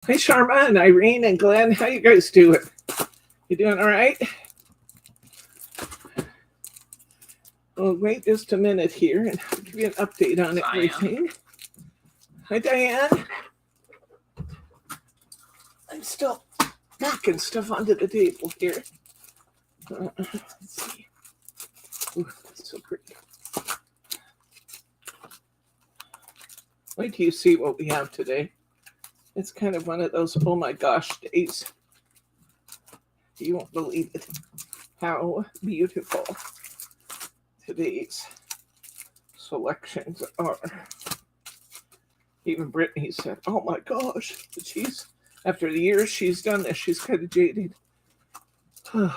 Hi, Sharma and Irene and Glenn. How you guys doing? You doing all right? Well, wait just a minute here and I'll give you an update on everything. Hi, Diane. I'm still knocking stuff onto the table here. Let's see. Ooh, that's so pretty. Wait till you see what we have today. It's kind of one of those oh my gosh days. You won't believe it. How beautiful today's selections are. Even Brittany said, oh my gosh, she's, after the years she's done this, she's kind of jaded. Yeah,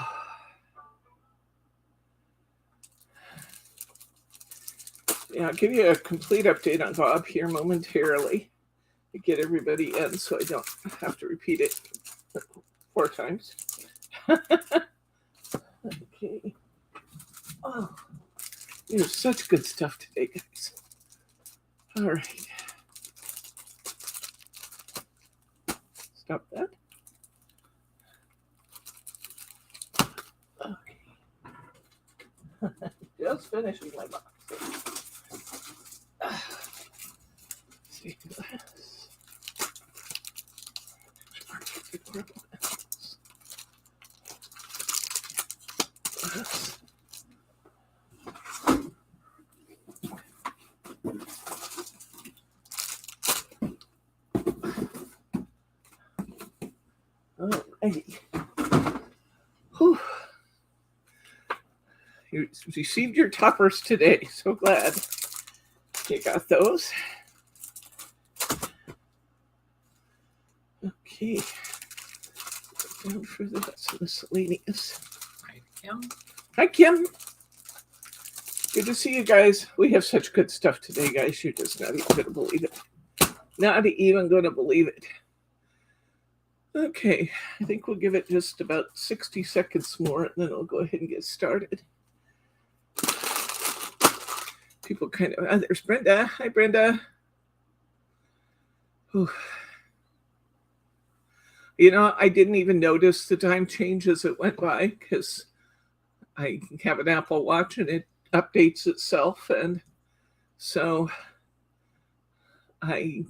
I'll give you a complete update on Bob here momentarily to get everybody in so I don't have to repeat it 4 times. Okay. Oh, you have such good stuff today, guys. All right. Stop that. Okay. Just finishing my box. See this. Alrighty. Whew. You received your toppers today. So glad you got those. Okay. Down for the miscellaneous. Hi, Kim. Hi, Kim. Good to see you guys. We have such good stuff today, guys. You're just not even going to believe it. Not even going to believe it. Okay, I think we'll give it just about 60 seconds more, and then we'll go ahead and get started. People kind of, there's Brenda. Hi, Brenda. Whew. You know, I didn't even notice the time change as it went by because I have an Apple Watch and it updates itself. And so it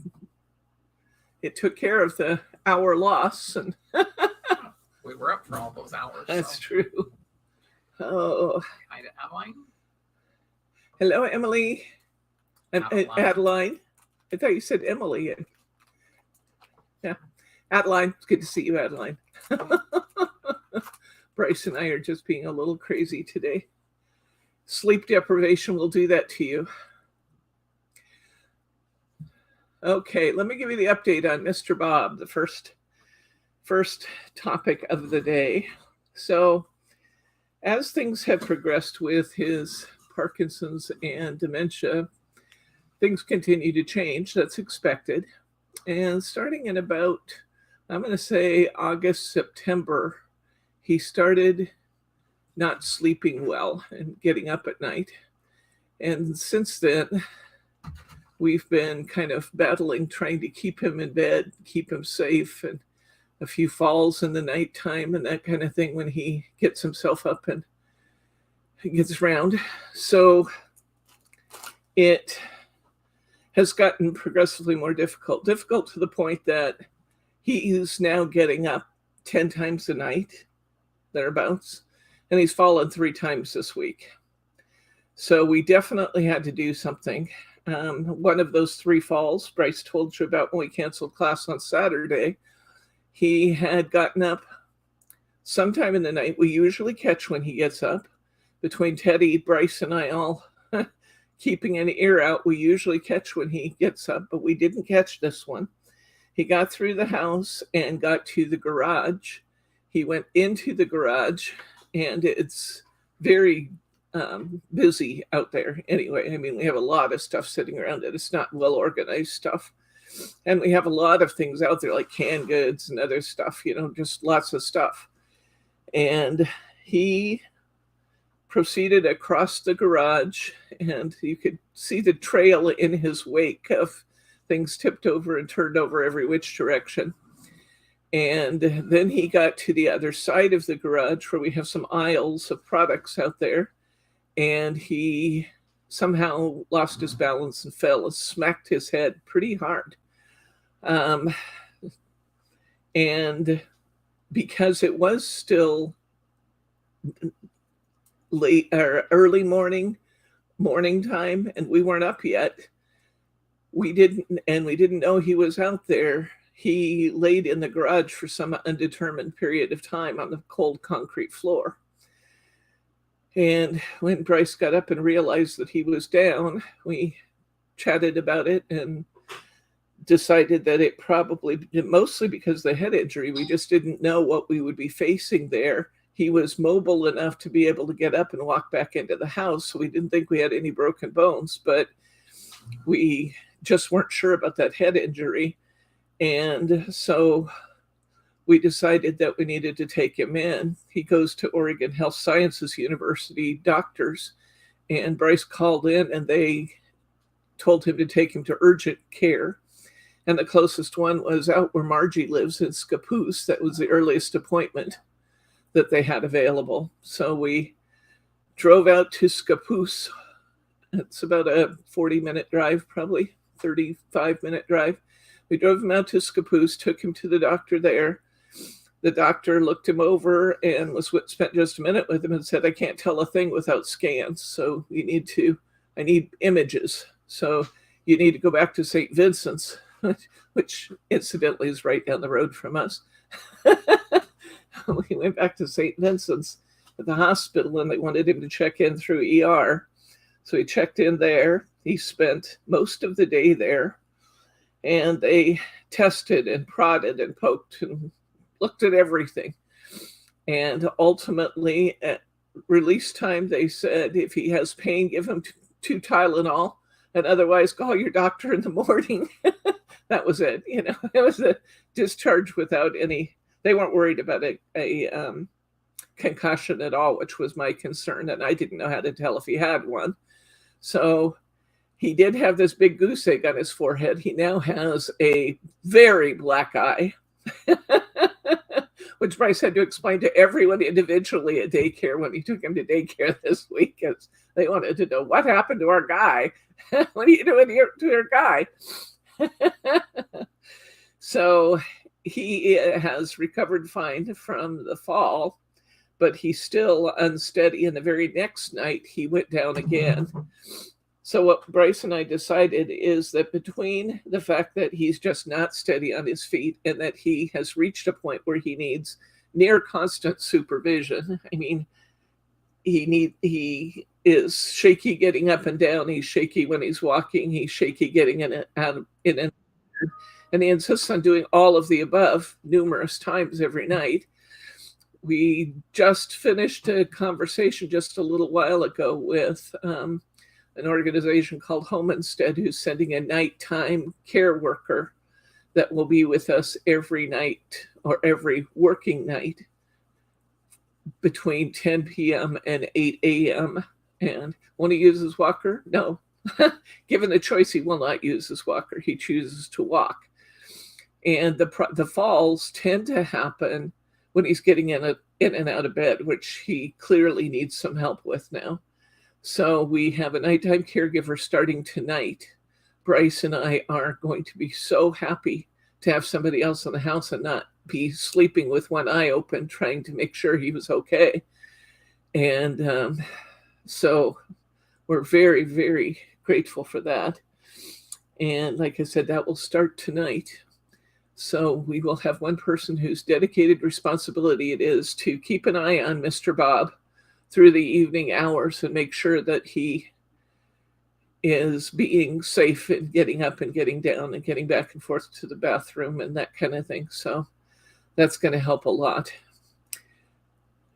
took care of the hour loss. And we were up for all those hours. That's true. Oh. Hi to Adeline. Hello, Emily. Adeline. I thought you said Emily. Yeah. Adeline, it's good to see you, Adeline. Bryce and I are just being a little crazy today. Sleep deprivation will do that to you. Okay, let me give you the update on Mr. Bob, the first topic of the day. So, as things have progressed with his Parkinson's and dementia, things continue to change. That's expected. And starting in about, I'm going to say August, September, he started not sleeping well and getting up at night. And since then, we've been kind of battling, trying to keep him in bed, keep him safe, and a few falls in the nighttime and that kind of thing when he gets himself up and gets around. So it has gotten progressively more difficult to the point that he is now getting up 10 times a night, thereabouts, and he's fallen 3 times this week. So we definitely had to do something. One of those 3 falls, Bryce told you about when we canceled class on Saturday, he had gotten up sometime in the night. We usually catch when he gets up. Between Teddy, Bryce, and I all keeping an ear out, we usually catch when he gets up, but we didn't catch this one. He got through the house and got to the garage. He went into the garage, and it's very busy out there anyway. I mean, we have a lot of stuff sitting around it. It's not well-organized stuff. And we have a lot of things out there like canned goods and other stuff, you know, just lots of stuff. And he proceeded across the garage, and you could see the trail in his wake of things tipped over and turned over every which direction. And then he got to the other side of the garage where we have some aisles of products out there. And he somehow lost his balance and fell and smacked his head pretty hard. Um, and because it was still late or early morning time and we weren't up yet, we didn't know he was out there. He laid in the garage for some undetermined period of time on the cold concrete floor. And when Bryce got up and realized that he was down, we chatted about it and decided that it probably, mostly because of the head injury, we just didn't know what we would be facing there. He was mobile enough to be able to get up and walk back into the house, so we didn't think we had any broken bones, but we just weren't sure about that head injury. And so we decided that we needed to take him in. He goes to Oregon Health Sciences University doctors, and Bryce called in and they told him to take him to urgent care. And the closest one was out where Margie lives in Scappoose. That was the earliest appointment that they had available. So we drove out to Scappoose. It's about a 40-minute drive, probably 35-minute drive. We drove him out to Scappoose, took him to the doctor there. The doctor looked him over and spent just a minute with him and said, I can't tell a thing without scans. So I need images. So you need to go back to St. Vincent's, which incidentally is right down the road from us. We went back to St. Vincent's at the hospital and they wanted him to check in through ER. So he checked in there. He spent most of the day there and they tested and prodded and poked and looked at everything. And ultimately at release time, they said, if he has pain, give him 2 Tylenol and otherwise call your doctor in the morning. That was it. It was a discharge without any, they weren't worried about a concussion at all, which was my concern. And I didn't know how to tell if he had one. So he did have this big goose egg on his forehead. He now has a very black eye, which Bryce had to explain to everyone individually at daycare when he took him to daycare this week, because they wanted to know what happened to our guy. What are you doing here to your guy? So he has recovered fine from the fall, but he's still unsteady. And the very next night, he went down again. So what Bryce and I decided is that between the fact that he's just not steady on his feet and that he has reached a point where he needs near constant supervision. I mean, he is shaky getting up and down. He's shaky when he's walking. He's shaky getting in and out, and he insists on doing all of the above numerous times every night. We just finished a conversation just a little while ago with an organization called Home Instead, who's sending a nighttime care worker that will be with us every night or every working night between 10 p.m. and 8 a.m. And when he uses walker, no. Given the choice, he will not use his walker. He chooses to walk. And the falls tend to happen when he's getting in and out of bed, which he clearly needs some help with now. So we have a nighttime caregiver starting tonight. Bryce and I are going to be so happy to have somebody else in the house and not be sleeping with one eye open, trying to make sure he was okay. And so we're very, very grateful for that. And like I said, that will start tonight. So we will have one person whose dedicated responsibility it is to keep an eye on Mr. Bob through the evening hours and make sure that he is being safe and getting up and getting down and getting back and forth to the bathroom and that kind of thing. So that's going to help a lot.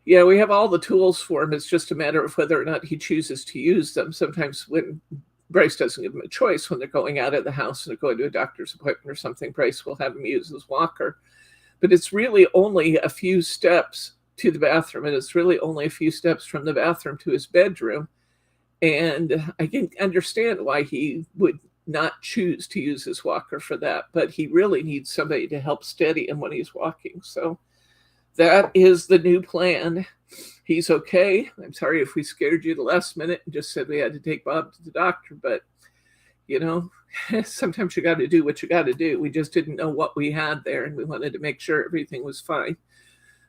Yeah, we have all the tools for him. It's just a matter of whether or not he chooses to use them. Sometimes when Bryce doesn't give him a choice, when they're going out of the house and they're going to a doctor's appointment or something, Bryce will have him use his walker. But it's really only a few steps to the bathroom, and it's really only a few steps from the bathroom to his bedroom. And I can understand why he would not choose to use his walker for that, but he really needs somebody to help steady him when he's walking. So that is the new plan. He's okay. I'm sorry if we scared you the last minute and just said we had to take Bob to the doctor, but you know, sometimes you got to do what you got to do. We just didn't know what we had there, and we wanted to make sure everything was fine.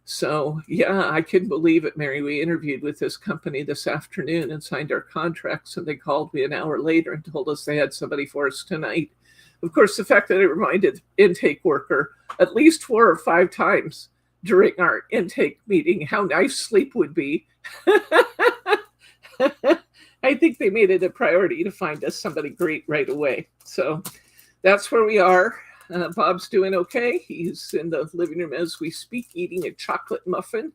So, yeah, I couldn't believe it, Mary. We interviewed with this company this afternoon and signed our contracts, and they called me an hour later and told us they had somebody for us tonight. Of course, the fact that it reminded the intake worker at least 4 or 5 times during our intake meeting how nice sleep would be. I think they made it a priority to find us somebody great right away. So that's where we are. Bob's doing okay. He's in the living room as we speak, eating a chocolate muffin.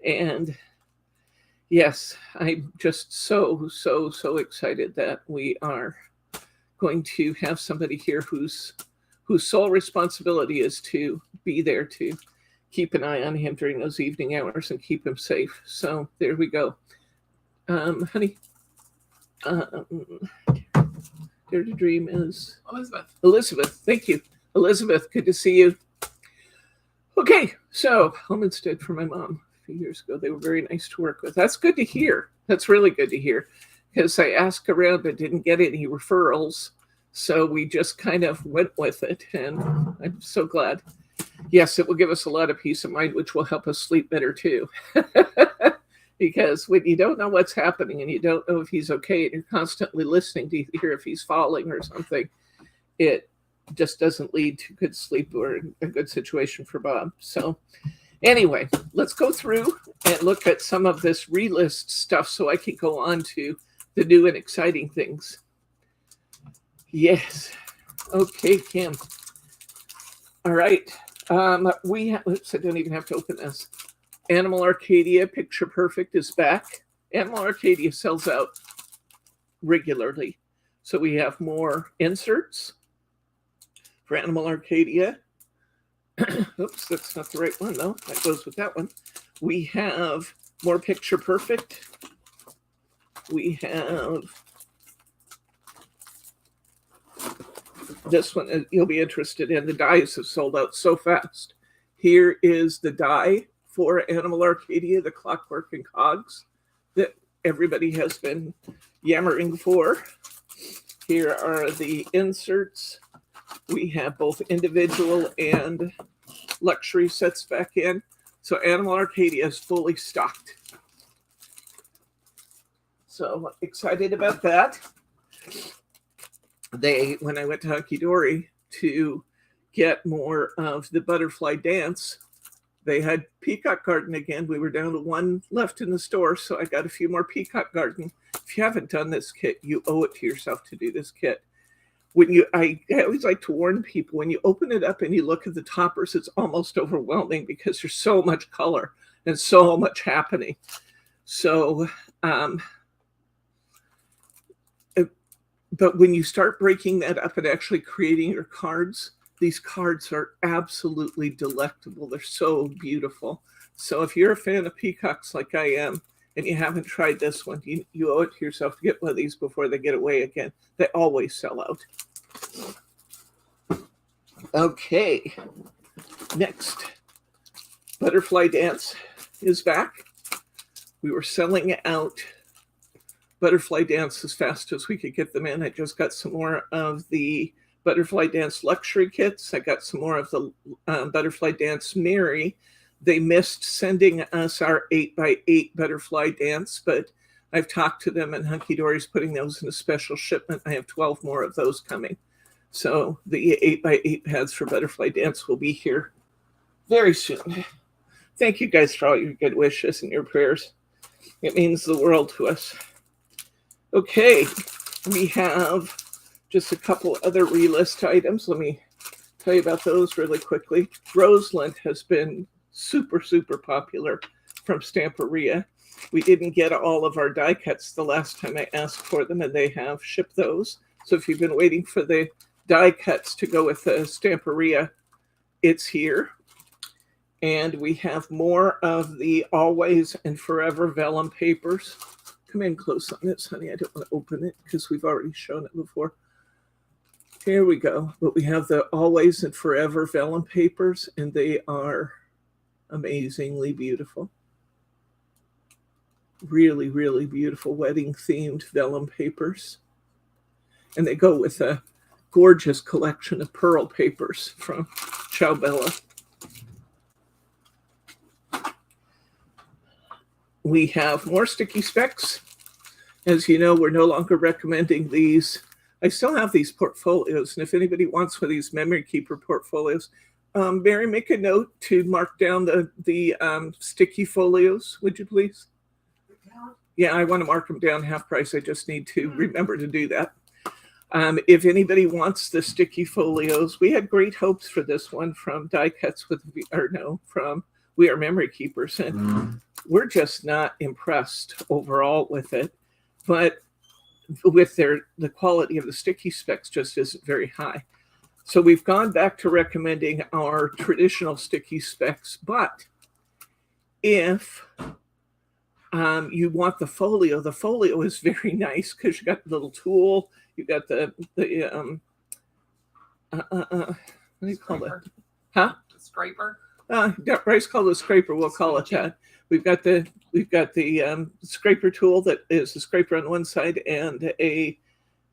And yes, I'm just so excited that we are going to have somebody here whose sole responsibility is to be there to keep an eye on him during those evening hours and keep him safe. So there we go. Honey, Dare to Dream is Elizabeth. Thank you. Elizabeth, good to see you. Okay, so home instead for my mom a few years ago. They were very nice to work with. That's good to hear. That's really good to hear, because I asked around but didn't get any referrals. So we just kind of went with it, and I'm so glad. Yes, it will give us a lot of peace of mind, which will help us sleep better too. Because when you don't know what's happening and you don't know if he's okay and you're constantly listening to hear if he's falling or something, it just doesn't lead to good sleep or a good situation for Bob. So anyway, let's go through and look at some of this relist stuff so I can go on to the new and exciting things. Yes. Okay, Kim. All right. Oops, I don't even have to open this. Animal Arcadia Picture Perfect is back. Animal Arcadia sells out regularly. So we have more inserts for Animal Arcadia. Oops, that's not the right one, though. That goes with that one. We have more Picture Perfect. We have this one you'll be interested in. The dies have sold out so fast. Here is the die for Animal Arcadia, the Clockwork and Cogs that everybody has been yammering for. Here are the inserts. We have both individual and luxury sets back in. So Animal Arcadia is fully stocked. So excited about that. When I went to Hunky Dory to get more of the Butterfly Dance, they had Peacock Garden again. We were down to 1 left in the store, so I got a few more Peacock Garden. If you haven't done this kit, you owe it to yourself to do this kit. I always like to warn people, when you open it up and you look at the toppers, it's almost overwhelming because there's so much color and so much happening. So, but when you start breaking that up and actually creating your cards, these cards are absolutely delectable. They're so beautiful. So if you're a fan of peacocks like I am, and you haven't tried this one, you owe it to yourself to get one of these before they get away again. They always sell out. Okay. Next, Butterfly Dance is back. We were selling out Butterfly Dance as fast as we could get them in. I just got some more of the Butterfly Dance luxury kits. I got some more of the Butterfly Dance Mary. They missed sending us our 8x8 Butterfly Dance, but I've talked to them and Hunky Dory's putting those in a special shipment. I have 12 more of those coming. So the 8x8 pads for Butterfly Dance will be here very soon. Thank you guys for all your good wishes and your prayers. It means the world to us. Okay, we have just a couple other relist items. Let me tell you about those really quickly. Roseland has been super popular from Stamperia. We didn't get all of our die cuts the last time I asked for them, and they have shipped those. So if you've been waiting for the die cuts to go with the Stamperia, it's here. And we have more of the Always and Forever vellum papers. Come in close on this, honey. I don't want to open it because we've already shown it before. Here we go. But we have the Always and Forever vellum papers, and they are amazingly beautiful. Really, really beautiful wedding themed vellum papers. And they go with a gorgeous collection of pearl papers from Ciao Bella. We have more sticky specs. As you know, we're no longer recommending these. I still have these portfolios, and if anybody wants one of these memory keeper portfolios, Mary, make a note to mark down the sticky folios, would you please? Yeah, I want to mark them down half price. I just need to remember to do that. If anybody wants the sticky folios, we had great hopes for this one from Die Cuts from We Are Memory Keepers, and we're just not impressed overall with it. But with the quality of the sticky specs just isn't very high. So we've gone back to recommending our traditional sticky specs, but if you want the folio is very nice because you got the little tool, you got the what do you call it? Huh? The scraper. Bryce called it a scraper. We'll call it that. We've got the scraper tool that is a scraper on one side and a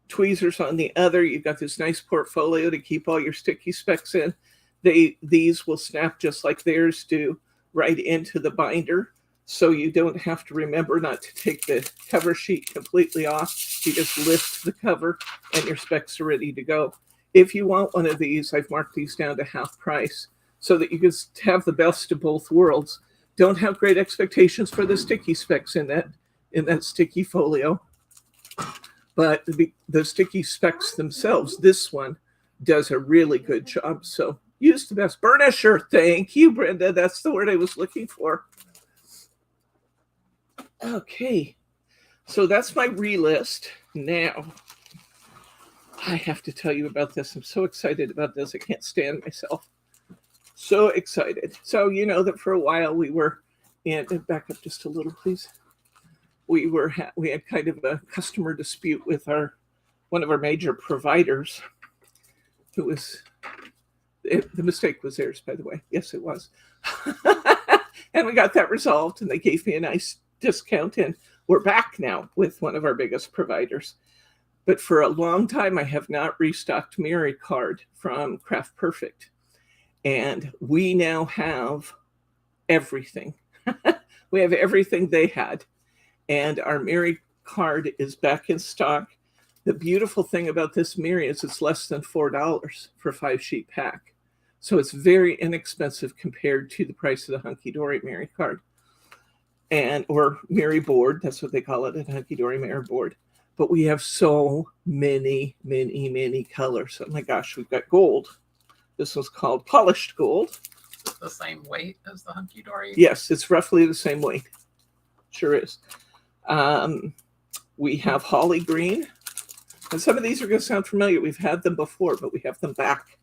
tweezers on the other. You've got this nice portfolio to keep all your sticky specs in. These will snap just like theirs do right into the binder, so you don't have to remember not to take the cover sheet completely off. You just lift the cover and your specs are ready to go. If you want one of these, I've marked these down to half price so that you can have the best of both worlds. Don't have great expectations for the sticky specs in that sticky folio, but the sticky specs themselves, this one does a really good job. So use the best burnisher. Thank you, Brenda. That's the word I was looking for. Okay, so that's my relist. Now, I have to tell you about this. I'm so excited about this. I can't stand myself. So excited. So you know that for a while we were, and back up just a little, please. We had kind of a customer dispute with one of our major providers, who was, the mistake was theirs, by the way. Yes, it was. And we got that resolved, and they gave me a nice discount, and we're back now with one of our biggest providers. But for a long time, I have not restocked Mary Card from Craft Perfect. And we now have everything. We have everything they had. And our Mary Card is back in stock. The beautiful thing about this Mary is it's less than $4 for a 5-sheet pack. So it's very inexpensive compared to the price of the Hunky Dory Mary Card. Or Mary Board, that's what they call it, a Hunky Dory Mary Board. But we have so many, many, many colors. Oh my gosh, we've got gold. This was called polished gold. The same weight as the Hunky Dory? Yes, it's roughly the same weight. Sure is. We have holly green. And some of these are going to sound familiar. We've had them before, but we have them back.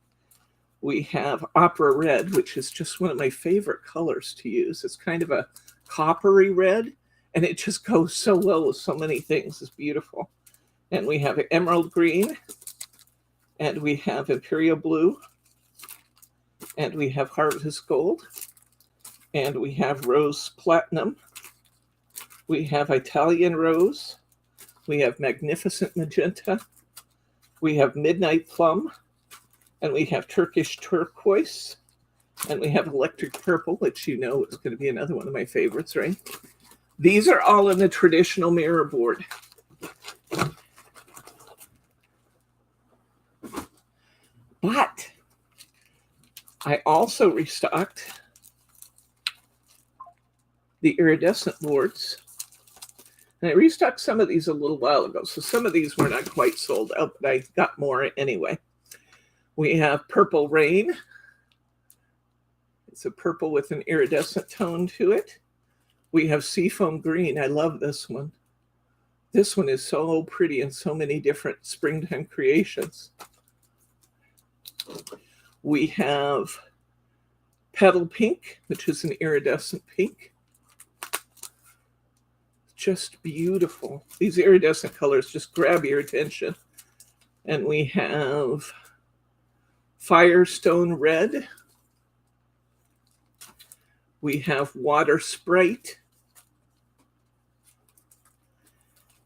We have opera red, which is just one of my favorite colors to use. It's kind of a coppery red, and it just goes so well with so many things. It's beautiful. And we have emerald green, and we have imperial blue, and we have harvest gold, and we have rose platinum. We have Italian rose. We have magnificent magenta. We have midnight plum, and we have Turkish turquoise, and we have electric purple, which you know is going to be another one of my favorites, right? These are all in the traditional mirror board. But I also restocked the iridescent boards. And I restocked some of these a little while ago. So some of these were not quite sold out, but I got more anyway. We have Purple Rain. It's a purple with an iridescent tone to it. We have Seafoam Green. I love this one. This one is so pretty in so many different springtime creations. We have Petal Pink, which is an iridescent pink. Just beautiful. These iridescent colors just grab your attention. And we have Firestone Red. We have Water Sprite.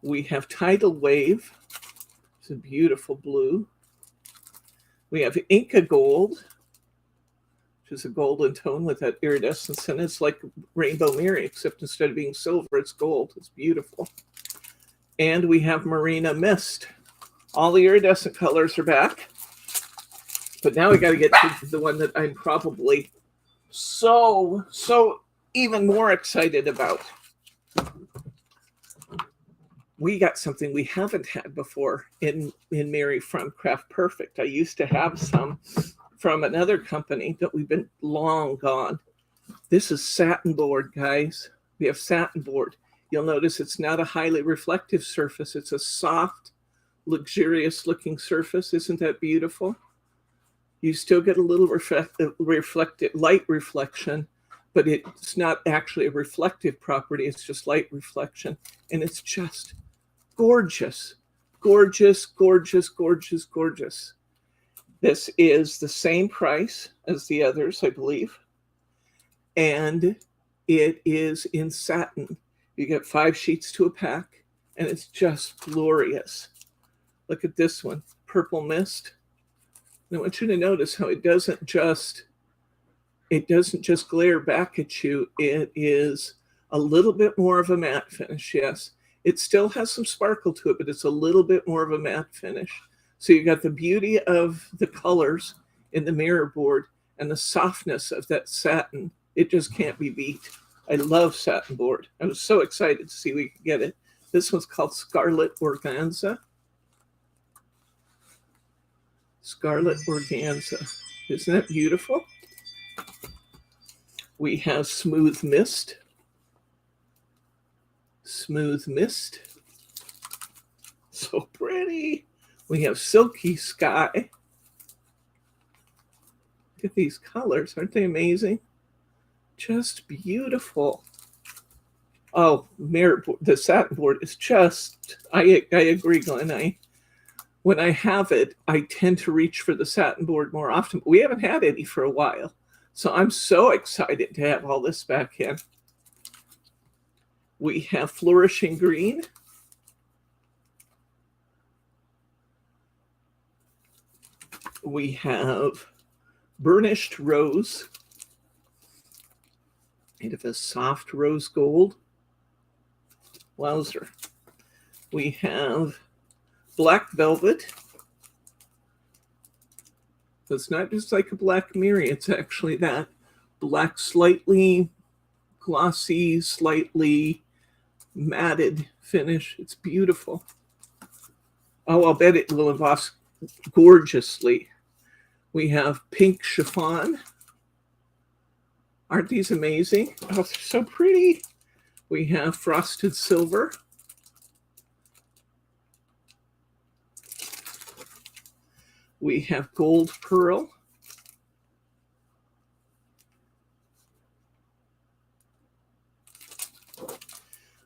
We have Tidal Wave. It's a beautiful blue. We have Inca Gold, which is a golden tone with that iridescence in it. It's like Rainbow Mary, except instead of being silver, it's gold. It's beautiful. And we have Marina Mist. All the iridescent colors are back. But now we got to get to the one that I'm probably so even more excited about. We got something we haven't had before in Mary from Craft Perfect. I used to have some from another company, but we've been long gone. This is satin board, guys. We have satin board. You'll notice it's not a highly reflective surface. It's a soft, luxurious looking surface. Isn't that beautiful? You still get a little reflective light reflection, but it's not actually a reflective property. It's just light reflection. And it's just gorgeous, gorgeous, gorgeous, gorgeous, gorgeous. This is the same price as the others, I believe. And it is in satin. You get 5 sheets to a pack, and it's just glorious. Look at this one, Purple Mist. And I want you to notice how it doesn't just glare back at you. It is a little bit more of a matte finish, yes. It still has some sparkle to it, but it's a little bit more of a matte finish. So you got the beauty of the colors in the mirror board and the softness of that satin. It just can't be beat. I love satin board. I was so excited to see we could get it. This one's called Scarlet Organza. Scarlet Organza. Isn't that beautiful? We have Smooth Mist. Smooth Mist. So pretty. We have Silky Sky. Look at these colors. Aren't they amazing? Just beautiful. Oh, the satin board is just, I agree, Glenn. When I have it, I tend to reach for the satin board more often. But we haven't had any for a while. So I'm so excited to have all this back in. We have Flourishing Green. We have Burnished Rose. Kind of a soft rose gold. Wowzer. We have Black Velvet. It's not just like a black Mary, it's actually that black, slightly glossy, slightly matted finish. It's beautiful. Oh, I'll bet it will emboss gorgeously. We have Pink Chiffon. Aren't these amazing? Oh, they're so pretty. We have Frosted Silver. We have Gold Pearl.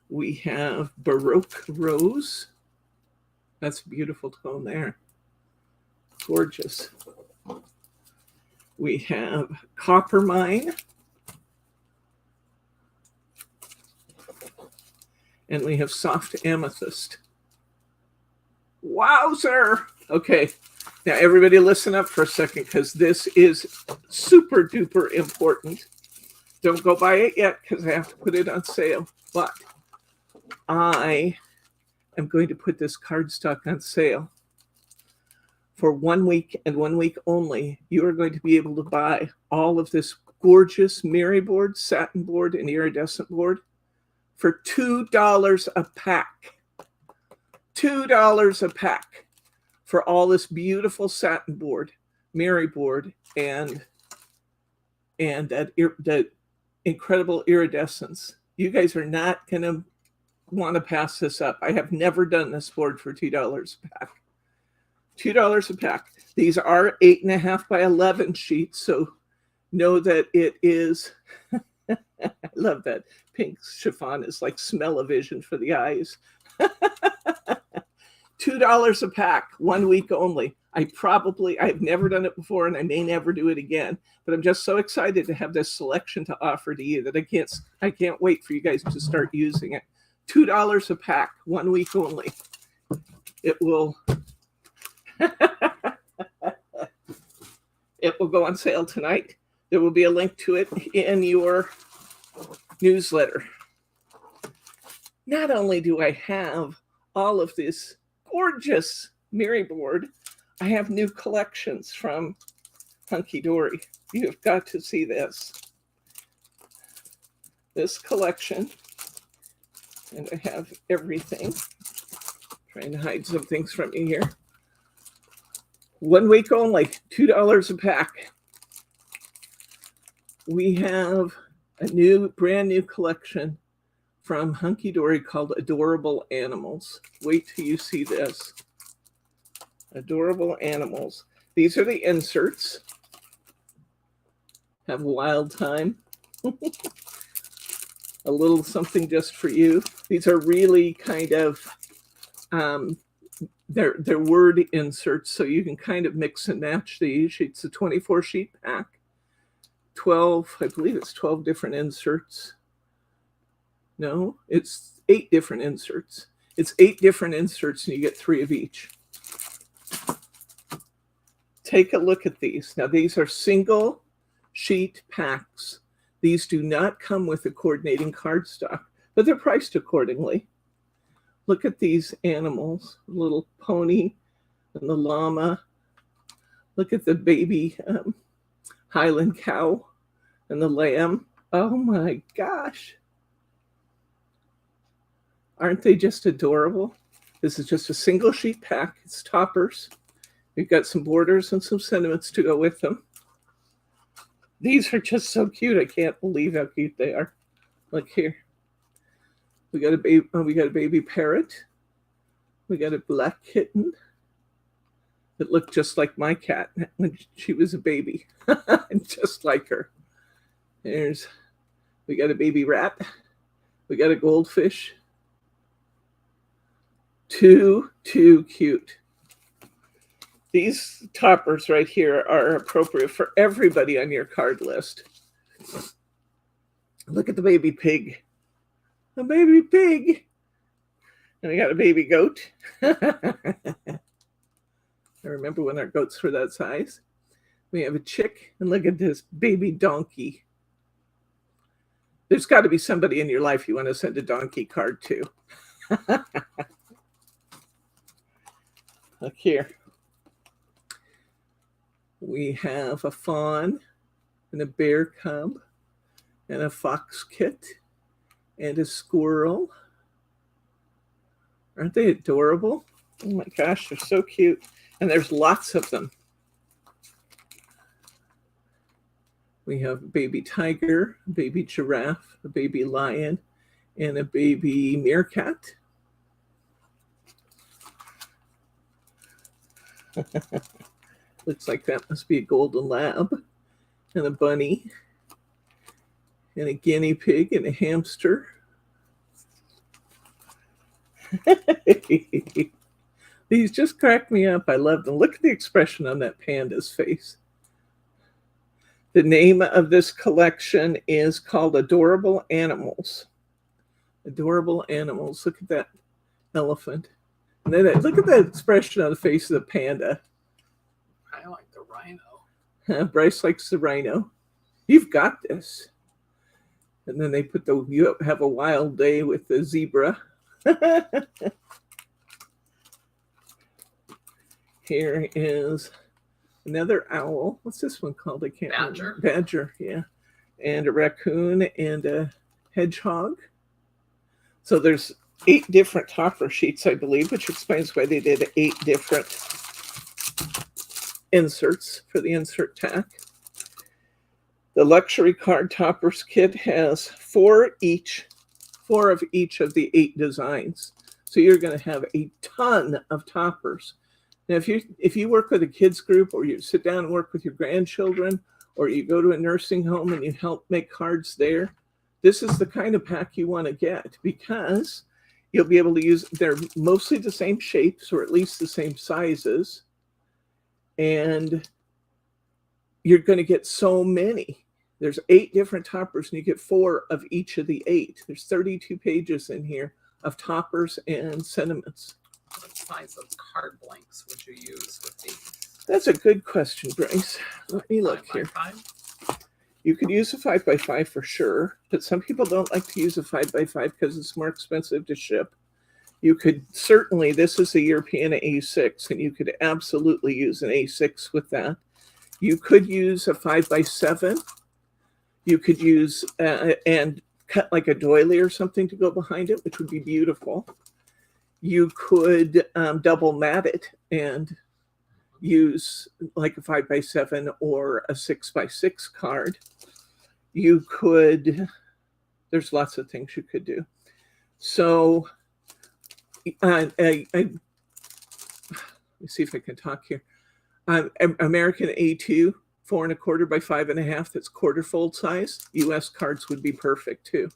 We have Baroque Rose. That's a beautiful tone there. Gorgeous. We have Copper Mine. And we have Soft Amethyst. Wowzer! Okay, now everybody listen up for a second because this is super duper important. Don't go buy it yet because I have to put it on sale. But I am going to put this cardstock on sale. For 1 week and 1 week only, you are going to be able to buy all of this gorgeous Mary board, satin board, and iridescent board for $2 a pack. $2 a pack for all this beautiful satin board, Mary board, and that incredible iridescence. You guys are not going to want to pass this up. I have never done this board for $2 a pack. $2 a pack. These are 8.5 by 11 sheets, so know that it is. I love that pink chiffon is like smell-o-vision for the eyes. $2 a pack, 1 week only. I've never done it before and I may never do it again, but I'm just so excited to have this selection to offer to you that I can't wait for you guys to start using it. $2 a pack, 1 week only. It will it will go on sale tonight. There will be a link to it in your newsletter. Not only do I have all of this gorgeous Mary board, I have new collections from Hunky Dory. You've got to see this. This collection, and I have everything. Trying to hide some things from you here. 1 week only, $2 a pack. We have a brand new collection from Hunky Dory called Adorable Animals. Wait till you see this. Adorable Animals. These are the inserts. Have a wild time. A little something just for you. These are really kind of, they're word inserts, so you can kind of mix and match these. It's a 24 sheet pack. 12, I believe it's 12 different inserts. No, it's 8 different inserts. It's 8 different inserts and you get 3 of each. Take a look at these. Now these are single sheet packs. These do not come with a coordinating cardstock, but they're priced accordingly. Look at these animals, the little pony and the llama. Look at the baby Highland cow and the lamb. Oh my gosh. Aren't they just adorable? This is just a single sheet pack. It's toppers. We've got some borders and some sentiments to go with them. These are just so cute. I can't believe how cute they are. Look here. We got a baby parrot. We got a black kitten that looked just like my cat when she was a baby. Just like her. We got a baby rat. We got a goldfish. Too cute. These toppers right here are appropriate for everybody on your card list. Look at the baby pig. A baby pig. And we got a baby goat. I remember when our goats were that size. We have a chick, and look at this baby donkey. There's got to be somebody in your life you want to send a donkey card to. Look here. We have a fawn and a bear cub and a fox kit and a squirrel. Aren't they adorable? Oh my gosh, they're so cute. And there's lots of them. We have a baby tiger, a baby giraffe, a baby lion, and a baby meerkat. Looks like that must be a golden lab, and a bunny, and a guinea pig, and a hamster. These just crack me up. I love them. Look at the expression on that panda's face. The name of this collection is called Adorable Animals. Adorable Animals. Look at that elephant. And then look at that expression on the face of the panda. I like the rhino. Bryce likes the rhino. You've got this. And then they put you have a wild day with the zebra. Here is another owl. What's this one called? I can't remember. Badger, yeah. And a raccoon and a hedgehog. So there's 8 different topper sheets, I believe, which explains why they did 8 different inserts for the insert tack. The luxury card toppers kit has 4 of each of the 8 designs. So you're going to have a ton of toppers. Now, if you work with a kids group, or you sit down and work with your grandchildren, or you go to a nursing home and you help make cards there, this is the kind of pack you want to get, because you'll be able to use, they're mostly the same shapes, or at least the same sizes. and you're going to get so many. There's 8 different toppers, and you get 4 of each of the 8. There's 32 pages in here of toppers and sentiments. What size of card blanks would you use with these? That's a good question, Bryce. Let me look here. 5x5? You could use a 5x5 for sure, but some people don't like to use a 5x5 because it's more expensive to ship. You could certainly, this is a European A6, and you could absolutely use an A6 with that. You could use a 5x7. You could use and cut like a doily or something to go behind it, which would be beautiful. You could double mat it and use like a 5x7 or a 6x6 card. You could, there's lots of things you could do. So let me see if I can talk here. American A2, 4 1/4 by 5 1/2. That's quarter fold size. US cards would be perfect too.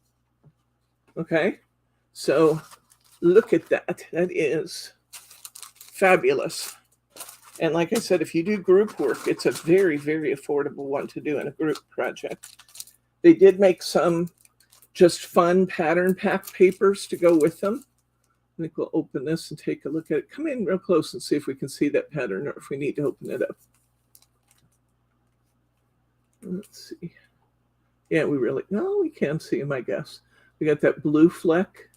Okay, so look at that. That is fabulous. And like I said, if you do group work, it's a very, very affordable one to do in a group project. They did make some just fun pattern pack papers to go with them. I think we'll open this and take a look at it. Come in real close and see if we can see that pattern or if we need to open it up. Let's see. Yeah, we can see them, I guess. We got that blue fleck.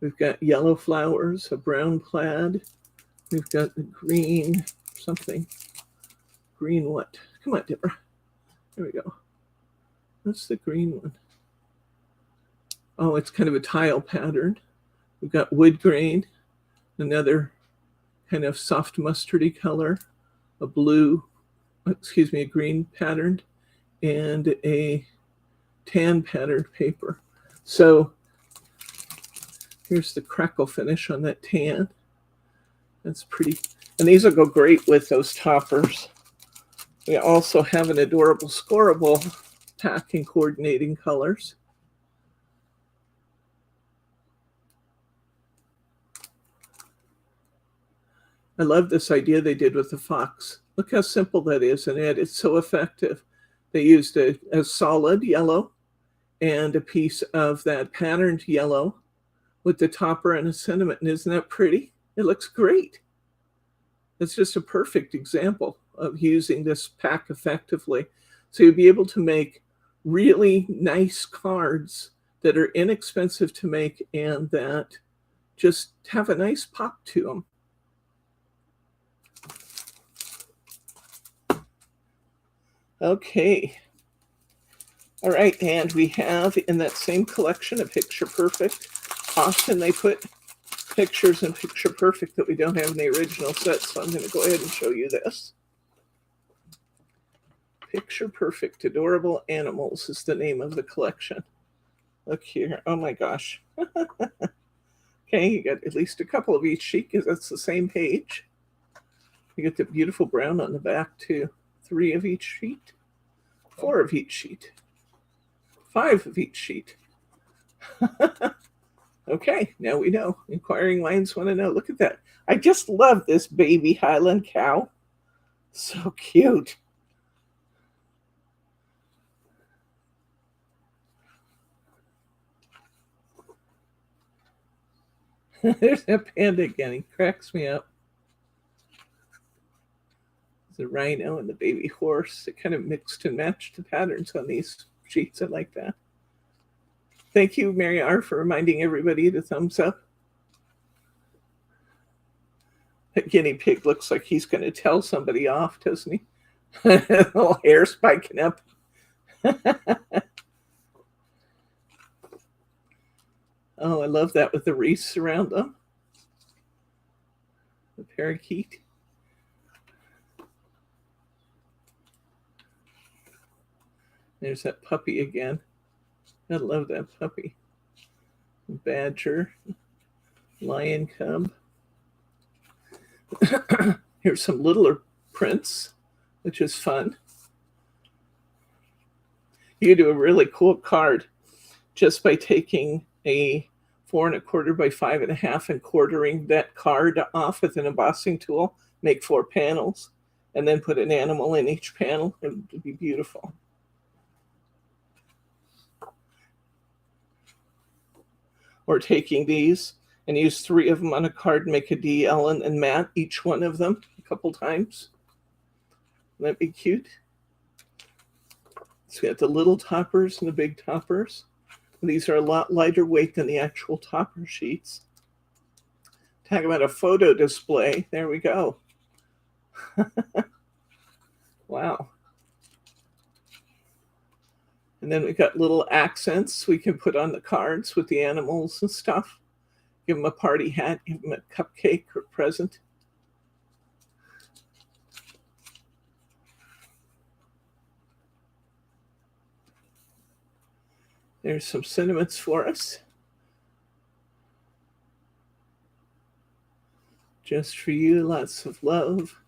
We've got yellow flowers, a brown plaid. We've got the green something. Green what? Come on, Deborah. There we go. That's the green one. Oh, it's kind of a tile pattern. We've got wood grain, another kind of soft mustardy color, a green patterned, and a tan patterned paper. So here's the crackle finish on that tan. That's pretty. And these will go great with those toppers. We also have an adorable scoreable pack in coordinating colors. I love this idea they did with the fox. Look how simple that is, and yet it's so effective. They used a solid yellow and a piece of that patterned yellow with the topper and a sentiment. And isn't that pretty? It looks great. It's just a perfect example of using this pack effectively. So you'll be able to make really nice cards that are inexpensive to make and that just have a nice pop to them. Okay. All right, and we have in that same collection a Picture Perfect. Often they put pictures in Picture Perfect that we don't have in the original set, so I'm going to go ahead and show you this. Picture Perfect Adorable Animals is the name of the collection. Look here. Oh my gosh. Okay, you got at least a couple of each sheet because that's the same page. You get the beautiful brown on the back too. 3 of each sheet, 4 of each sheet, 5 of each sheet. Okay, now we know. Inquiring minds want to know. Look at that. I just love this baby Highland cow. So cute. There's that panda again. He cracks me up. The rhino and the baby horse. It kind of mixed and matched the patterns on these sheets. I like that. Thank you, Mary R., for reminding everybody to thumbs up. That guinea pig looks like he's going to tell somebody off, doesn't he? Little hair spiking up. Oh, I love that with the wreaths around them. The parakeet. There's that puppy again. I love that puppy. Badger, lion cub. Here's some littler prints, which is fun. You can do a really cool card just by taking a 4 1/4 by 5 1/2 and quartering that card off with an embossing tool. Make 4 panels. and then put an animal in each panel. It would be beautiful. Or taking these and use 3 of them on a card, make a D, Ellen, and Matt, each one of them a couple times. Wouldn't that be cute? So we got the little toppers and the big toppers. These are a lot lighter weight than the actual topper sheets. Talk about a photo display. There we go. Wow. And then we got little accents we can put on the cards with the animals and stuff. Give them a party hat, give them a cupcake or present. There's some sentiments for us. Just for you, lots of love.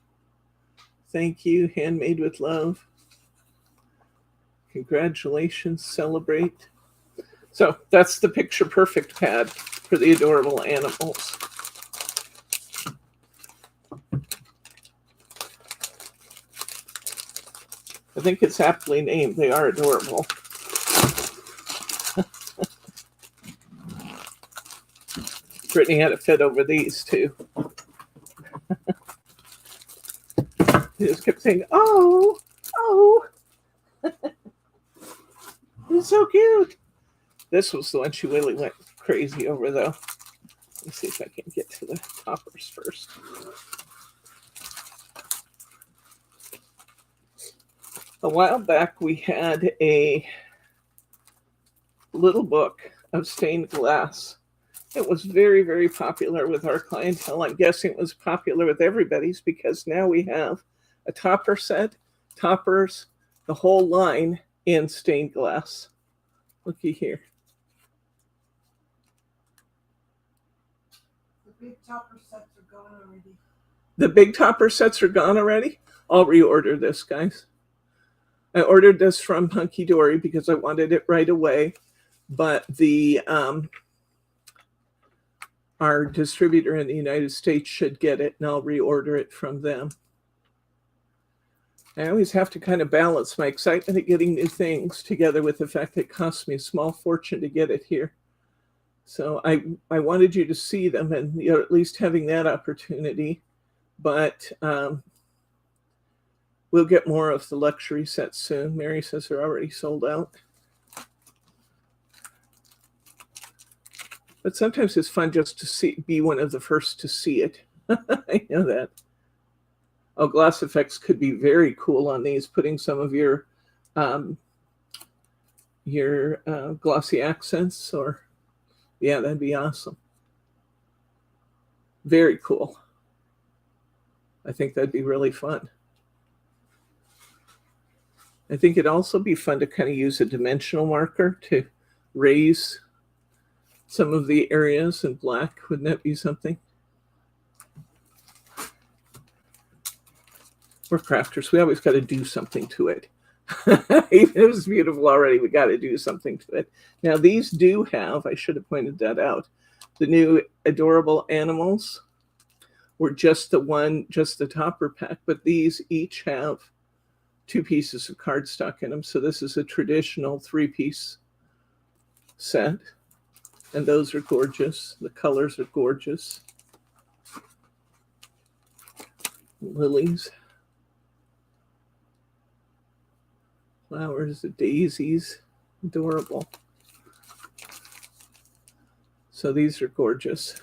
Thank you, handmade with love. Congratulations, celebrate. So that's the picture perfect pad for the adorable animals. I think it's aptly named. They are adorable. Brittany had a fit over these too. He just kept saying, "Oh, oh." It's so cute. This was the one she really went crazy over, though. Let's see if I can get to the toppers first. A while back, we had a little book of stained glass. It was very, very popular with our clientele. I'm guessing it was popular with everybody's because now we have a topper set, toppers, the whole line in stained glass. Looky here. The big topper sets are gone already. The big topper sets are gone already? I'll reorder this, guys. I ordered this from Hunky Dory because I wanted it right away, but the our distributor in the United States should get it, and I'll reorder it from them. I always have to kind of balance my excitement at getting new things together with the fact that it costs me a small fortune to get it here. So I wanted you to see them and at least having that opportunity, but we'll get more of the luxury sets soon. Mary says they're already sold out. But sometimes it's fun just to be one of the first to see it. I know that. Oh, gloss effects could be very cool on these. Putting some of your glossy accents, or yeah, that'd be awesome. Very cool. I think that'd be really fun. I think it'd also be fun to kind of use a dimensional marker to raise some of the areas in black. Wouldn't that be something? We're crafters. We always got to do something to it. Even if it's beautiful already, we got to do something to it. Now, these do have, I should have pointed that out, the new adorable animals were just the topper pack, but these each have 2 pieces of cardstock in them. So this is a traditional 3-piece set. And those are gorgeous. The colors are gorgeous. Lilies. Flowers, the daisies, adorable. So these are gorgeous.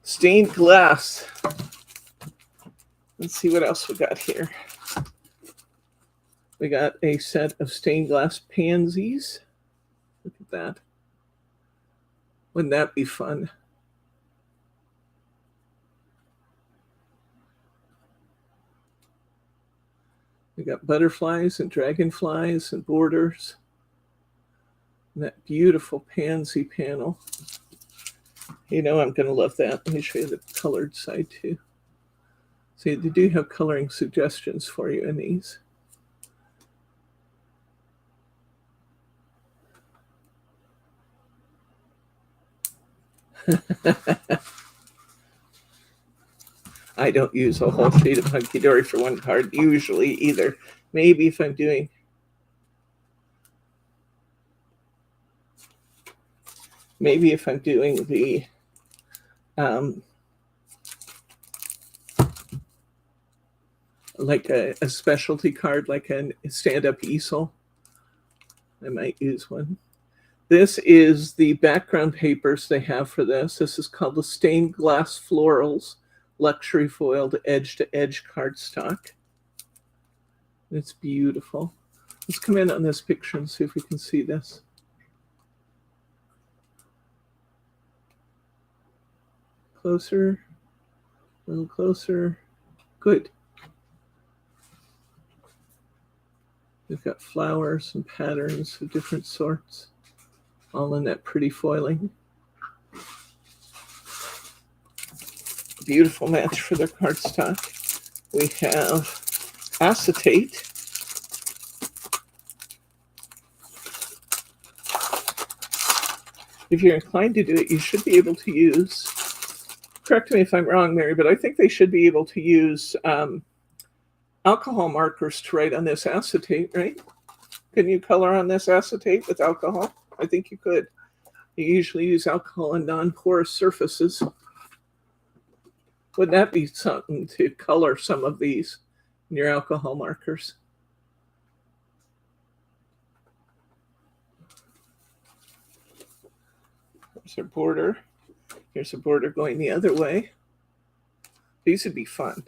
Stained glass. Let's see what else we got here. We got a set of stained glass pansies. Look at that. Wouldn't that be fun? We got butterflies and dragonflies and borders. And that beautiful pansy panel. You know I'm going to love that. Let me show you the colored side too. See, they do have coloring suggestions for you in these. I don't use a whole sheet of Hunky Dory for one card usually either. Maybe if I'm doing the like a specialty card, like a stand-up easel, I might use one. This is the background papers they have for this. This is called the Stained Glass Florals Luxury Foiled Edge-to-Edge Cardstock. It's beautiful. Let's come in on this picture and see if we can see this. Closer, a little closer. Good. We've got flowers and patterns of different sorts, all in that pretty foiling. Beautiful match for their cardstock. We have acetate. If you're inclined to do it, you should be able to use, correct me if I'm wrong, Mary, but I think they should be able to use alcohol markers to write on this acetate, right? Can you color on this acetate with alcohol? I think you could. You usually use alcohol on non-porous surfaces. Wouldn't that be something to color some of these in your alcohol markers? There's our border. Here's a border going the other way. These would be fun.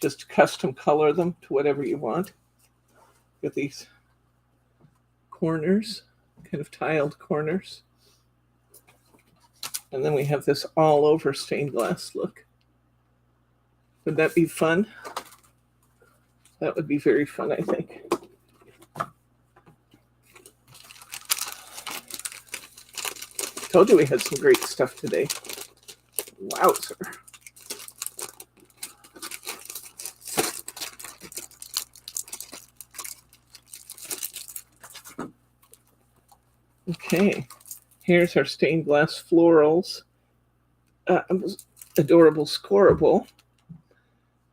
Just custom color them to whatever you want. Got these corners, kind of tiled corners. And then we have this all over stained glass look. Would that be fun? That would be very fun, I think. Told you we had some great stuff today. Wowzer. Okay, here's our stained glass florals. Adorable scoreable.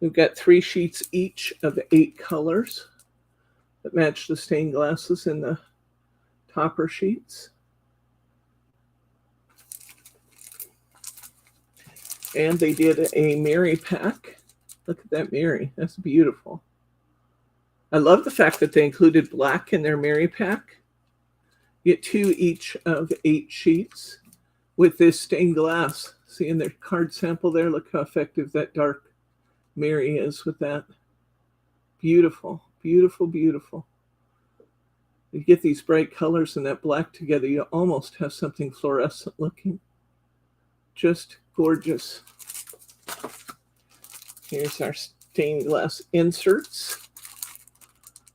We've got 3 sheets each of 8 colors that match the stained glasses in the topper sheets. And they did a Mary pack. Look at that Mary. That's beautiful. I love the fact that they included black in their Mary pack. You get 2 each of 8 sheets with this stained glass. See in their card sample there, look how effective that dark Mary is with that. Beautiful, beautiful, beautiful. You get these bright colors and that black together, you almost have something fluorescent looking. Just gorgeous. Here's our stained glass inserts.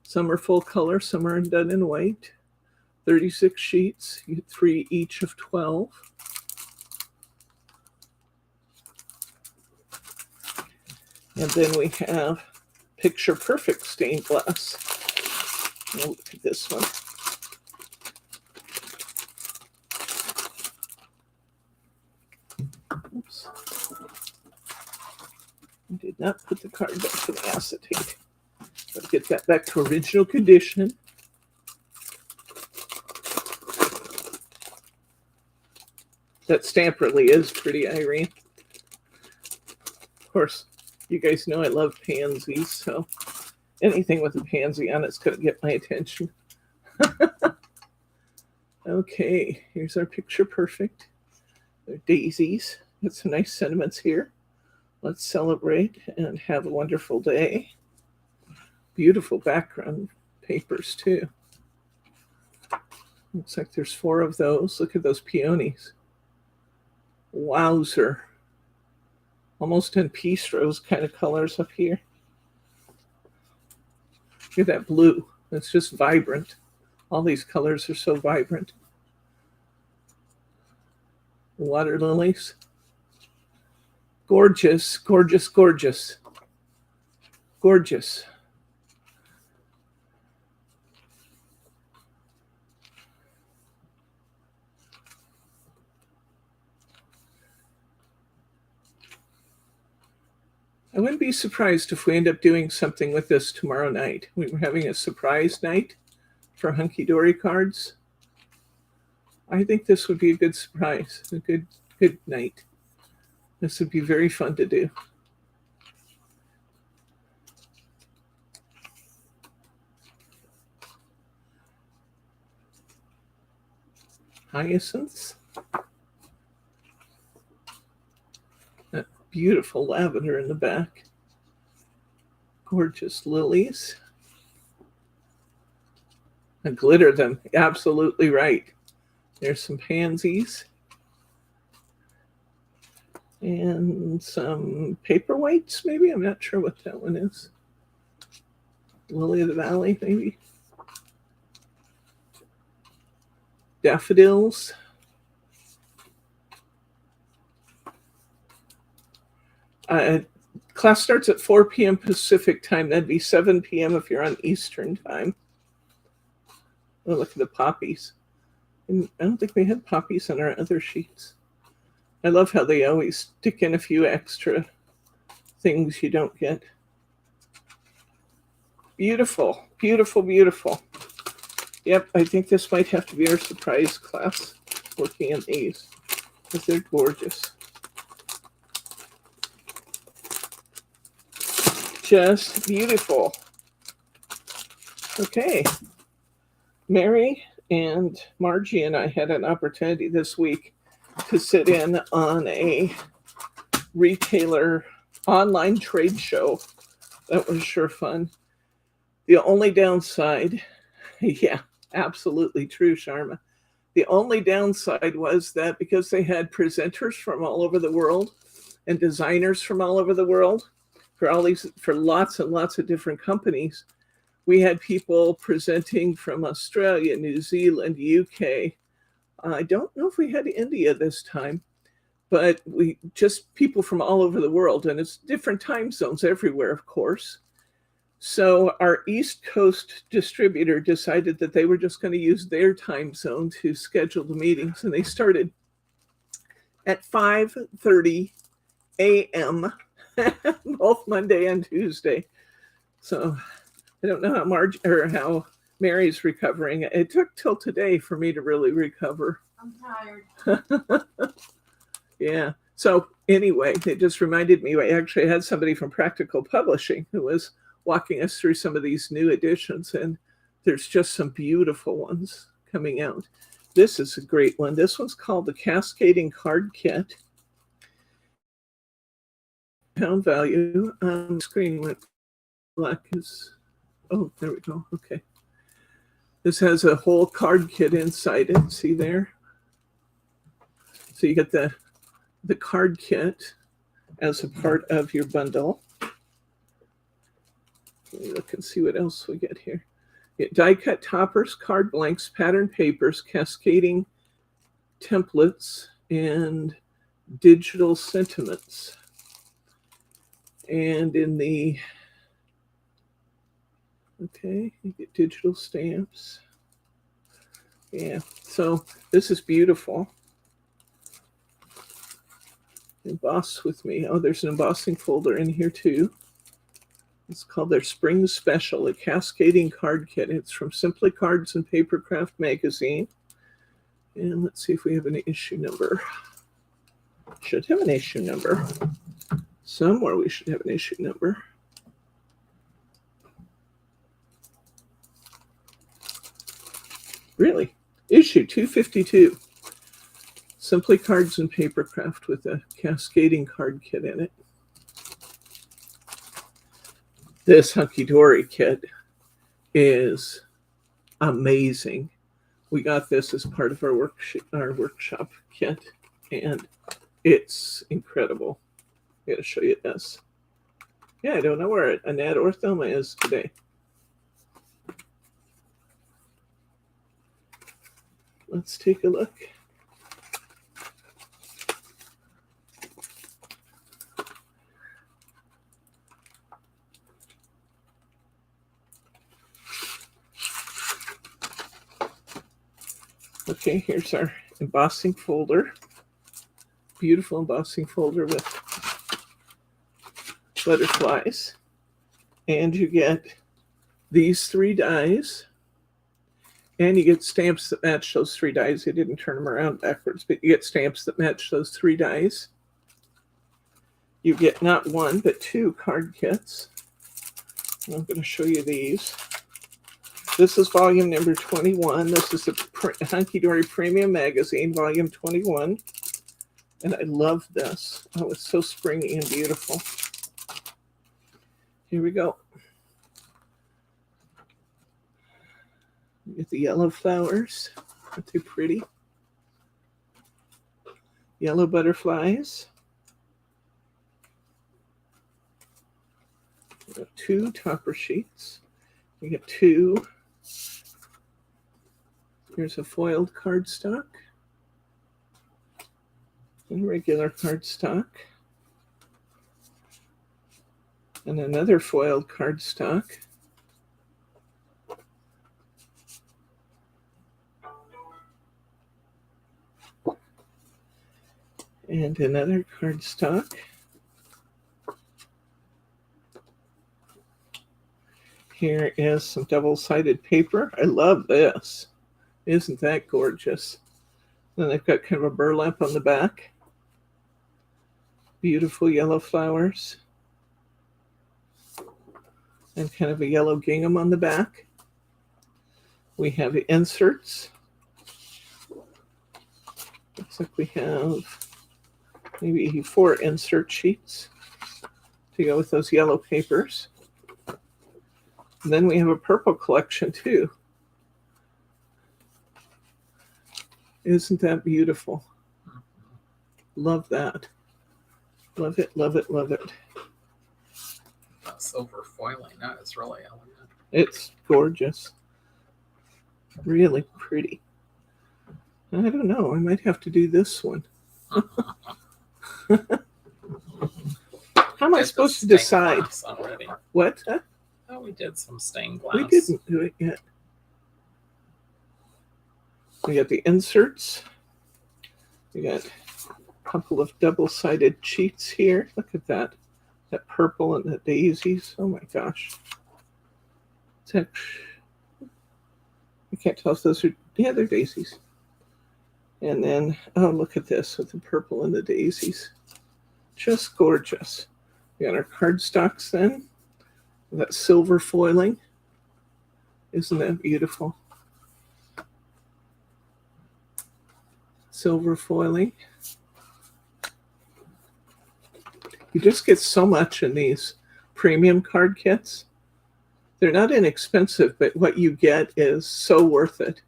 Some are full color, some are done in white. 36 sheets, you get 3 each of 12. And then we have Picture Perfect stained glass. Now look at this one. Oops. I did not put the card back to the acetate. Gotta get that back to original condition. That stamp really is pretty, Irene. Of course, you guys know I love pansies, so anything with a pansy on it's going to get my attention. Okay, here's our Picture Perfect. They're daisies. Got some nice sentiments here. Let's celebrate and have a wonderful day. Beautiful background papers, too. Looks like there's 4 of those. Look at those peonies. Wowzer. Almost in peace rose kind of colors up here. Look at that blue. It's just vibrant. All these colors are so vibrant. Water lilies. Gorgeous, gorgeous, gorgeous. Gorgeous. I wouldn't be surprised if we end up doing something with this tomorrow night. We were having a surprise night for Hunky Dory cards. I think this would be a good surprise, a good night. This would be very fun to do. Hyacinths. That beautiful lavender in the back. Gorgeous lilies. And glitter them. Absolutely right. There's some pansies. And some paperwhites, maybe? I'm not sure what that one is. Lily of the Valley, maybe. Daffodils. Class starts at 4 p.m. Pacific time. That'd be 7 p.m. if you're on Eastern time. Oh, look at the poppies. And I don't think we had poppies on our other sheets. I love how they always stick in a few extra things you don't get. Beautiful, beautiful, beautiful. Yep, I think this might have to be our surprise class working on these because they're gorgeous. Just beautiful. Okay. Mary and Margie and I had an opportunity this week to sit in on a retailer online trade show. That was sure fun. The only downside, yeah, absolutely true, Sharma. The only downside was that because they had presenters from all over the world and designers from all over the world for lots and lots of different companies, we had people presenting from Australia, New Zealand, UK. I don't know if we had India this time, but we just people from all over the world, and it's different time zones everywhere, of course. So our East Coast distributor decided that they were just going to use their time zone to schedule the meetings, and they started at 5:30 a.m. both Monday and Tuesday. So I don't know how Mary's recovering. It took till today for me to really recover. I'm tired. Yeah. So anyway, it just reminded me, I actually had somebody from Practical Publishing who was walking us through some of these new editions, and there's just some beautiful ones coming out. This is a great one. This one's called the Cascading Card Kit. Pound value. Screen went black. Oh, there we go. Okay. This has a whole card kit inside it. See there? So you get the card kit as a part of your bundle. Let me look and see what else we get here. You get die cut toppers, card blanks, pattern papers, cascading templates, and digital sentiments. And in the okay, you get digital stamps. Yeah, so this is beautiful. Emboss with me. Oh, there's an embossing folder in here too. It's called their Spring Special, a cascading card kit. It's from Simply Cards and Papercraft magazine. And let's see if we have an issue number. Should have an issue number. Somewhere we should have an issue number. Really? Issue 252. Simply Cards and Papercraft with a cascading card kit in it. This Hunky Dory kit is amazing. We got this as part of our workshop kit, and it's incredible. I gotta show you this. Yeah, I don't know where Annette or Thelma is today. Let's take a look. Okay, here's our embossing folder. Beautiful embossing folder with butterflies. And you get these 3 dies. And you get stamps that match those 3 dies. You didn't turn them around backwards, but you get stamps that match those 3 dies. You get not 1, but 2 card kits. I'm going to show you these. This is volume number 21. This is the Hunky Dory Premium Magazine, volume 21. And I love this. Oh, it's so springy and beautiful. Here we go. You get the yellow flowers. Aren't they pretty? Yellow butterflies. We got 2 topper sheets. We get 2. Here's a foiled cardstock and regular cardstock. And another foiled cardstock. And another cardstock. Here is some double-sided paper. I love this. Isn't that gorgeous? Then they've got kind of a burlap on the back. Beautiful yellow flowers. And kind of a yellow gingham on the back. We have inserts. Looks like we have maybe 4 insert sheets to go with those yellow papers. And then we have a purple collection too. Isn't that beautiful? Love that. Love it, love it, love it. That silver foiling, that is really elegant. It's gorgeous. Really pretty. I don't know. I might have to do this one. How am I supposed to decide? Already. What? Huh? Oh, we did some stained glass. We didn't do it yet. We got the inserts. We got a couple of double-sided sheets here. Look at that. That purple and the daisies. Oh my gosh. It's actually, I can't tell if those are, yeah, they're daisies. And then, oh, look at this with the purple and the daisies. Just gorgeous. We got our cardstocks then. That silver foiling. Isn't that beautiful? Silver foiling. You just get so much in these premium card kits. They're not inexpensive, but what you get is so worth it.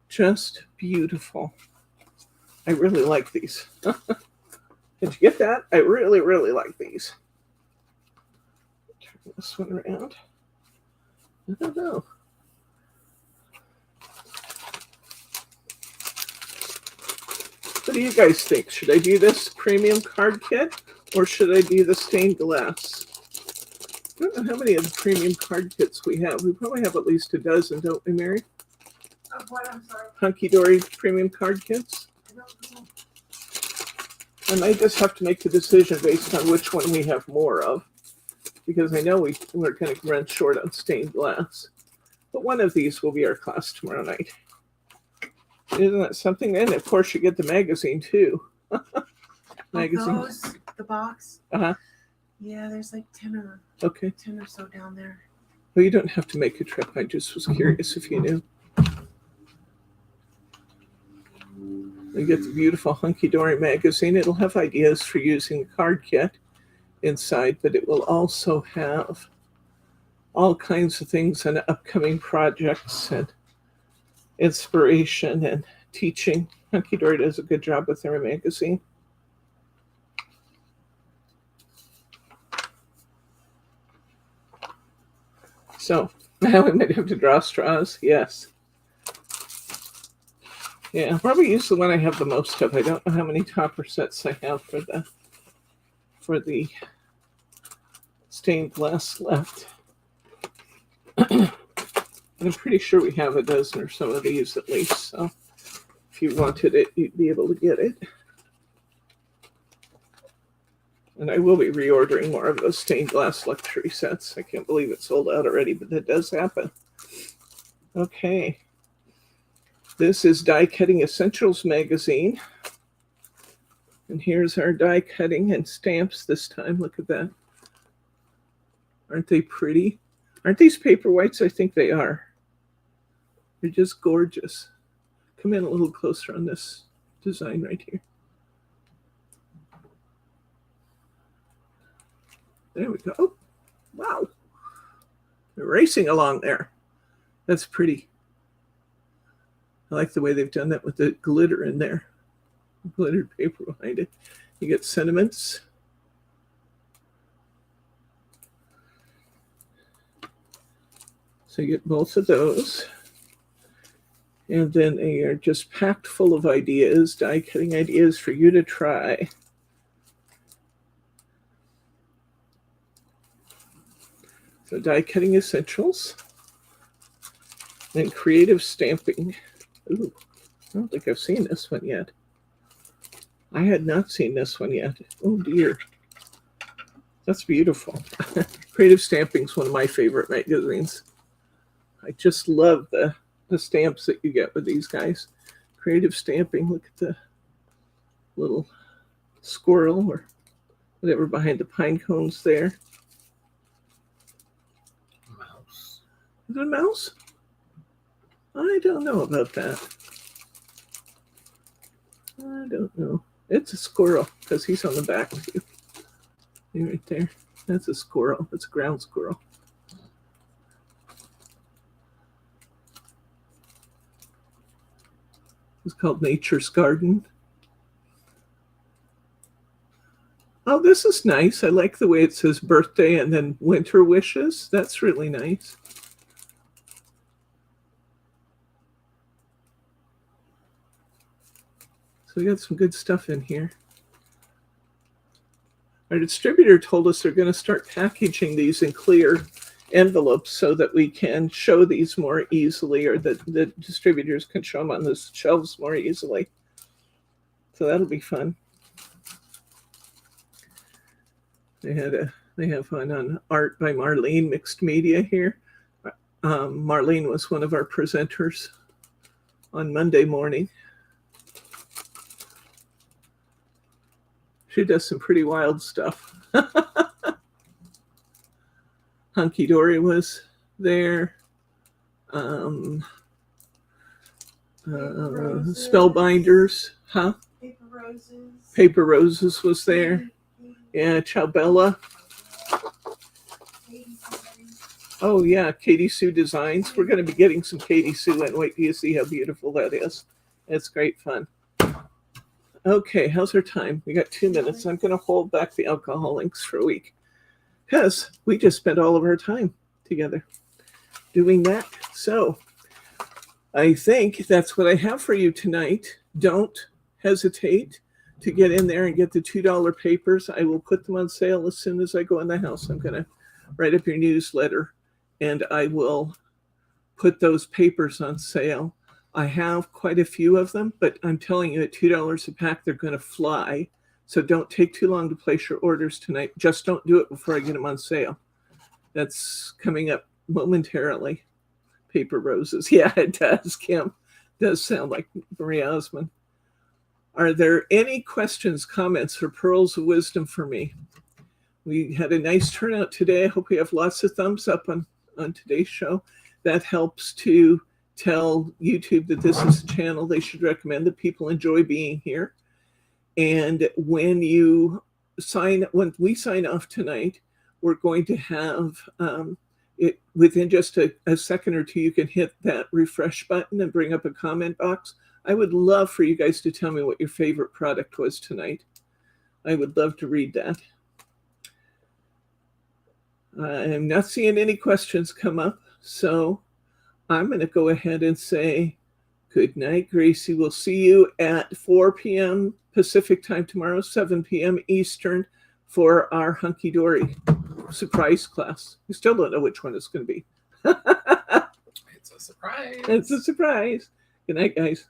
Just beautiful. I really like these. Did you get that? I really, really like these. Turn this one around. I don't know. What do you guys think? Should I do this premium card kit or should I do the stained glass? I don't know how many of the premium card kits we have. We probably have at least a dozen, don't we, Mary? Of what, I'm sorry? Hunky Dory premium card kits. I don't know. I might just have to make the decision based on which one we have more of, because I know we're going to run short on stained glass. But one of these will be our class tomorrow night. Isn't that something? And of course, you get the magazine too. Magazine. Of those, the box? Uh-huh. Yeah, there's like 10 or Okay. 10 or so down there. Well, you don't have to make a trip. I just was curious if you knew. You get the beautiful Hunky Dory magazine. It'll have ideas for using the card kit inside, but it will also have all kinds of things and upcoming projects and inspiration and teaching. Hunky Dory does a good job with their magazine. So now we might have to draw straws. Yes. Yeah, I'll probably use the one I have the most of. I don't know how many topper sets I have for the stained glass left. I'm pretty sure we have a dozen or so of these at least. So if you wanted it, you'd be able to get it. And I will be reordering more of those stained glass luxury sets. I can't believe it's sold out already, but that does happen. Okay. This is Die Cutting Essentials magazine. And here's our die cutting and stamps this time. Look at that. Aren't they pretty? Aren't these paper whites? I think they are. They're just gorgeous. Come in a little closer on this design right here. There we go. Oh, wow. They're racing along there. That's pretty. I like the way they've done that with the glitter in there. Glittered paper behind it. You get sentiments. So you get both of those. And then they are just packed full of ideas, die cutting ideas for you to try. So die cutting essentials and creative stamping. Ooh, I don't think I've seen this one yet. I had not seen this one yet. Oh dear. That's beautiful. Creative Stamping is one of my favorite magazines. I just love the stamps that you get with these guys. Creative Stamping. Look at the little squirrel or whatever behind the pine cones there. Mouse. Is it a mouse? I don't know about that. I don't know. It's a squirrel because he's on the back too. Right there. That's a squirrel. It's a ground squirrel. It's called Nature's Garden. Oh, this is nice. I like the way it says birthday and then winter wishes. That's really nice. So we got some good stuff in here. Our distributor told us they're going to start packaging these in clear envelopes so that we can show these more easily, or that the distributors can show them on the shelves more easily. So that'll be fun. They have one on art by Marlene, mixed media here. Marlene was one of our presenters on Monday morning. She does some pretty wild stuff. Hunky Dory was there. Spellbinders, huh? Paper Roses. Paper Roses was there. Yeah, Chowbella. Oh yeah, Katie Sue Designs. We're going to be getting some Katie Sue and wait till you see how beautiful that is. It's great fun. Okay, how's our time? We got 2 minutes. I'm going to hold back the alcohol links for a week because we just spent all of our time together doing that. So I think that's what I have for you tonight. Don't hesitate to get in there and get the $2 papers. I will put them on sale as soon as I go in the house. I'm going to write up your newsletter and I will put those papers on sale. I have quite a few of them, but I'm telling you at $2 a pack, they're going to fly. So don't take too long to place your orders tonight. Just don't do it before I get them on sale. That's coming up momentarily. Paper Roses. Yeah, it does, Kim. It does sound like Marie Osmond. Are there any questions, comments, or pearls of wisdom for me? We had a nice turnout today. I hope we have lots of thumbs up on today's show. That helps to tell YouTube that this is a channel they should recommend, that people enjoy being here. And when we sign off tonight, we're going to have it within just a second or two. You can hit that refresh button and bring up a comment box. I would love for you guys to tell me what your favorite product was tonight. I would love to read that. I'm not seeing any questions come up, so I'm going to go ahead and say good night, Gracie. We'll see you at 4 p.m. Pacific time tomorrow, 7 p.m. Eastern for our Hunky Dory surprise class. We still don't know which one it's going to be. It's a surprise. It's a surprise. Good night, guys.